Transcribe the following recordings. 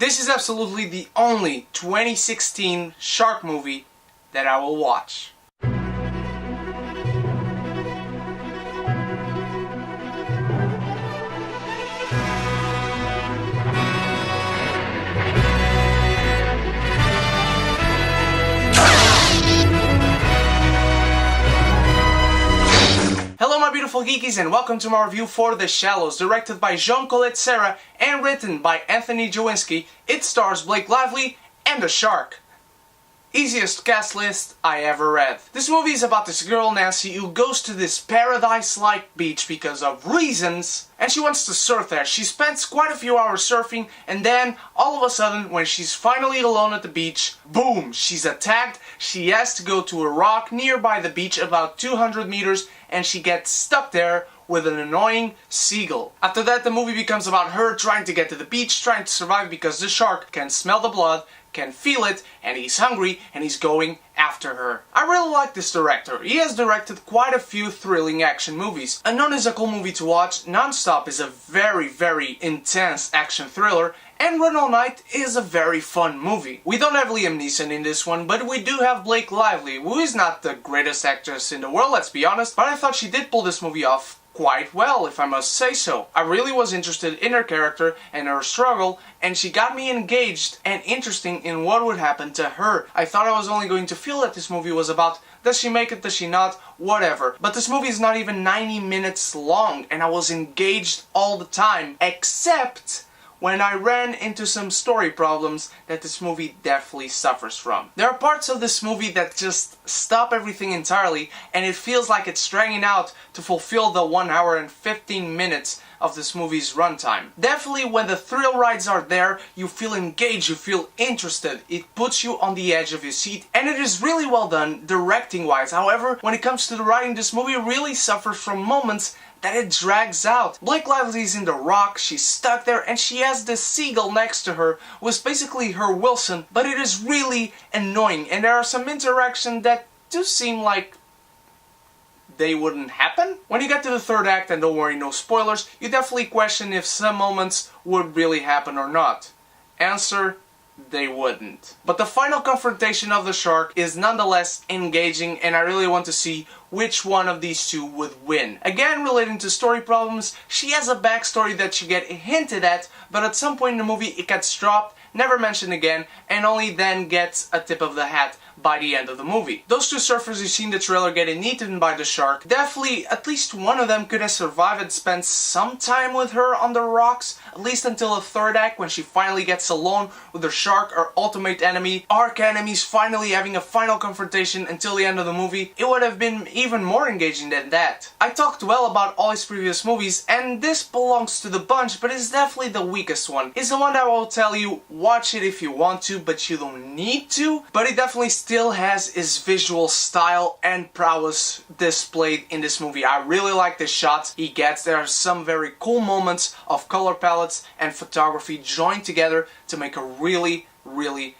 This is absolutely the only 2016 shark movie that I will watch. Hello my beautiful geekies and welcome to my review for The Shallows, directed by Jean-Colette Serra and written by Anthony Jowinski. It stars Blake Lively and a shark. Easiest cast list I ever read. This movie is about this girl Nancy who goes to this paradise-like beach because of reasons, and she wants to surf there. She spends quite a few hours surfing, and then all of a sudden when she's finally alone at the beach, boom, she's attacked. She has to go to a rock nearby the beach about 200 meters and she gets stuck there with an annoying seagull. After that, the movie becomes about her trying to get to the beach, trying to survive because the shark can smell the blood, can feel it, and he's hungry and he's going after her. I really like this director. He has directed quite a few thrilling action movies. Unknown is a cool movie to watch, Non-Stop is a very intense action thriller, and Run All Night is a very fun movie. We don't have Liam Neeson in this one, but we do have Blake Lively, who is not the greatest actress in the world, let's be honest, but I thought she did pull this movie off quite well, if I must say so. I really was interested in her character and her struggle, and she got me engaged and interested in what would happen to her. I thought I was only going to feel that this movie was about, does she make it, does she not, whatever. But this movie is not even 90 minutes long, and I was engaged all the time, except when I ran into some story problems that this movie definitely suffers from. There are parts of this movie that just stop everything entirely, and it feels like it's dragging out to fulfill the 1 hour and 15 minutes of this movie's runtime. Definitely when the thrill rides are there, you feel engaged, you feel interested, it puts you on the edge of your seat, and it is really well done directing wise. However, when it comes to the writing, this movie really suffers from moments that it drags out. Blake Lively is in the rock, she's stuck there, and she has this seagull next to her, who is basically her Wilson, but it is really annoying, and there are some interactions that do seem like they wouldn't happen. When you get to the third act, and don't worry, no spoilers, you definitely question if some moments would really happen or not. Answer: they wouldn't. But the final confrontation of the shark is nonetheless engaging, and I really want to see which one of these two would win. Again, relating to story problems, she has a backstory that you get hinted at, but at some point in the movie it gets dropped, never mentioned again, and only then gets a tip of the hat by the end of the movie. Those two surfers you see in the trailer getting eaten by the shark, definitely at least one of them could have survived and spent some time with her on the rocks, at least until the third act when she finally gets alone with the shark, her ultimate enemy, arch enemies, finally having a final confrontation until the end of the movie. It would have been even more engaging than that. I talked well about all his previous movies, and this belongs to the bunch, but it's definitely the weakest one. It's the one that I will tell you, watch it if you want to, but you don't need to, but it definitely still has his visual style and prowess displayed in this movie. I really like the shots he gets. There are some very cool moments of color palettes and photography joined together to make a really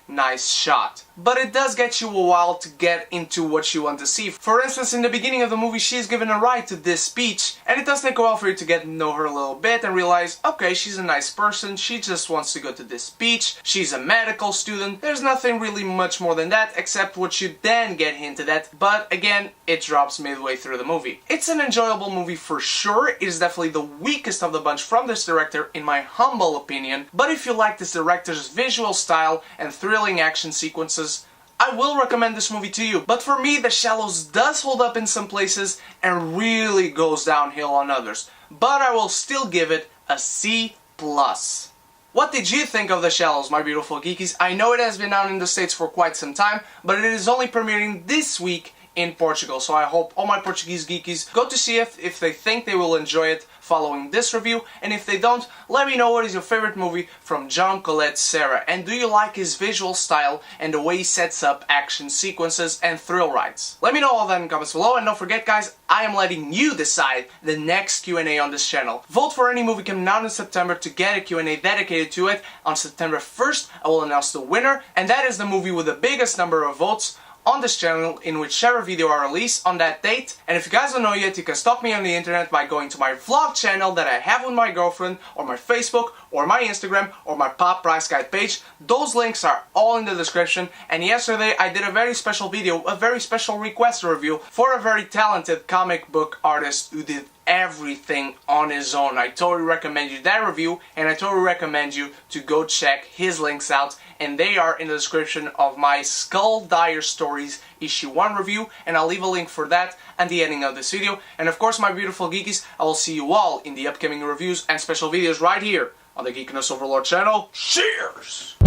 nice shot. But it does get you a while to get into what you want to see. For instance, in the beginning of the movie, she is given a ride to this beach, and it does take a while for you to get to know her a little bit and realize, okay, she's a nice person, she just wants to go to this beach, she's a medical student, there's nothing really much more than that, except what you then get hinted at, but again, it drops midway through the movie. It's an enjoyable movie for sure. It is definitely the weakest of the bunch from this director, in my humble opinion, but if you like this director's visual style and thrilling action sequences, I will recommend this movie to you. But for me, The Shallows does hold up in some places and really goes downhill on others. But I will still give it a C+. What did you think of The Shallows, my beautiful geekies? I know it has been out in the States for quite some time, but it is only premiering this week in Portugal, so I hope all my Portuguese geekies go to see it if they think they will enjoy it following this review, and if they don't, let me know what is your favorite movie from Jean-Colette Serra, and do you like his visual style and the way he sets up action sequences and thrill rides? Let me know all that in the comments below, and don't forget guys, I am letting you decide the next Q&A on this channel. Vote for any movie coming out in September to get a Q&A dedicated to it. On September 1st, I will announce the winner, and that is the movie with the biggest number of votes on this channel in whichever video I release on that date. And if you guys don't know yet, you can stalk me on the internet by going to my vlog channel that I have with my girlfriend, or my Facebook, or my Instagram, or my Pop Price Guide page. Those links are all in the description. And yesterday I did a very special video, a very special request review for a very talented comic book artist who did everything on his own. I totally recommend you that review, and I totally recommend you to go check his links out, and they are in the description of my Skull Dire Stories issue 1 review, and I'll leave a link for that at the ending of this video. And of course, my beautiful geekies, I will see you all in the upcoming reviews and special videos right here on the Geekiness Overlord channel. Cheers!